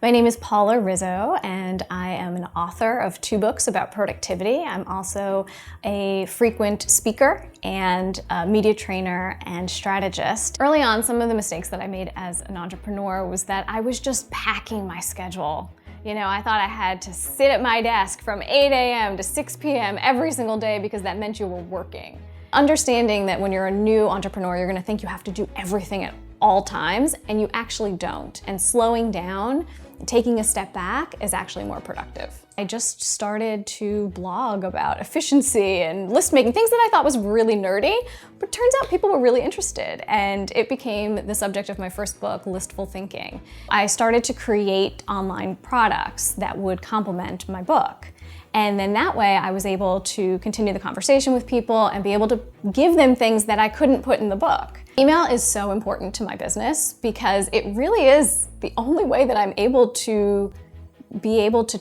My name is Paula Rizzo, and I am an author of 2 books about productivity. I'm also a frequent speaker and a media trainer and strategist. Early on, some of the mistakes that I made as an entrepreneur was that I was just packing my schedule. You know, I thought I had to sit at my desk from 8 a.m. to 6 p.m. every single day because that meant you were working. Understanding that when you're a new entrepreneur, you're gonna think you have to do everything at all times, and you actually don't. And slowing down, taking a step back is actually more productive. I just started to blog about efficiency and list making, things that I thought was really nerdy, but turns out people were really interested, and it became the subject of my first book, Listful Thinking. I started to create online products that would complement my book. And then that way I was able to continue the conversation with people and be able to give them things that I couldn't put in the book. Email is so important to my business because it really is the only way that I'm able to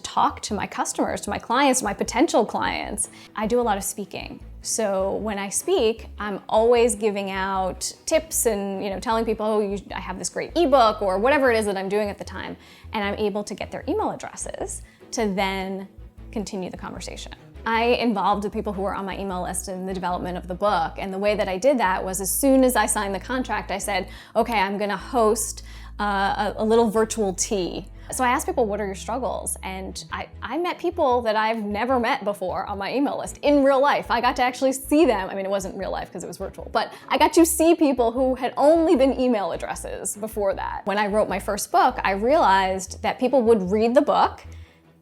talk to my customers, to my clients, to my potential clients. I do a lot of speaking. So when I speak, I'm always giving out tips and telling people, oh, I have this great ebook or whatever it is that I'm doing at the time. And I'm able to get their email addresses to then continue the conversation. I involved the people who were on my email list in the development of the book, and the way that I did that was as soon as I signed the contract, I said, okay, I'm gonna host a little virtual tea. So I asked people, what are your struggles? And I met people that I've never met before on my email list in real life. I got to actually see them. I mean, it wasn't real life because it was virtual, but I got to see people who had only been email addresses before that. When I wrote my first book, I realized that people would read the book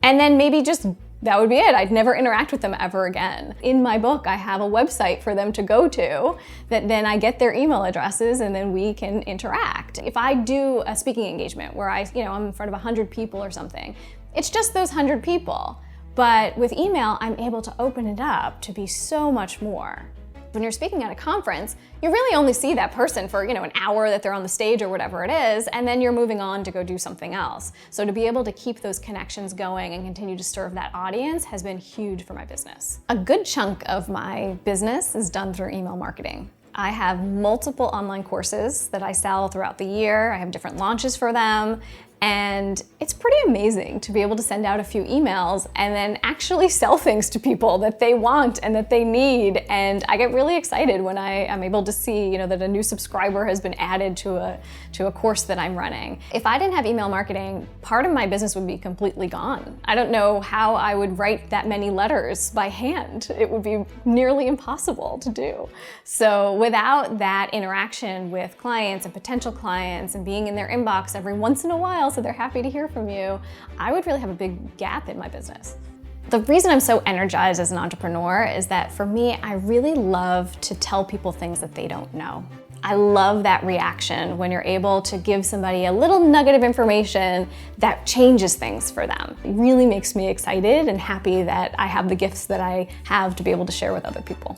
and then maybe just that would be it. I'd never interact with them ever again. In my book, I have a website for them to go to that then I get their email addresses and then we can interact. If I do a speaking engagement where I'm in front of 100 people or something, it's just those 100 people. But with email, I'm able to open it up to be so much more. When you're speaking at a conference, you really only see that person for an hour that they're on the stage or whatever it is, and then you're moving on to go do something else. So to be able to keep those connections going and continue to serve that audience has been huge for my business. A good chunk of my business is done through email marketing. I have multiple online courses that I sell throughout the year. I have different launches for them. And it's pretty amazing to be able to send out a few emails and then actually sell things to people that they want and that they need. And I get really excited when I'm able to see that a new subscriber has been added to a course that I'm running. If I didn't have email marketing, part of my business would be completely gone. I don't know how I would write that many letters by hand. It would be nearly impossible to do. So without that interaction with clients and potential clients and being in their inbox every once in a while so they're happy to hear from you, I would really have a big gap in my business. The reason I'm so energized as an entrepreneur is that for me, I really love to tell people things that they don't know. I love that reaction when you're able to give somebody a little nugget of information that changes things for them. It really makes me excited and happy that I have the gifts that I have to be able to share with other people.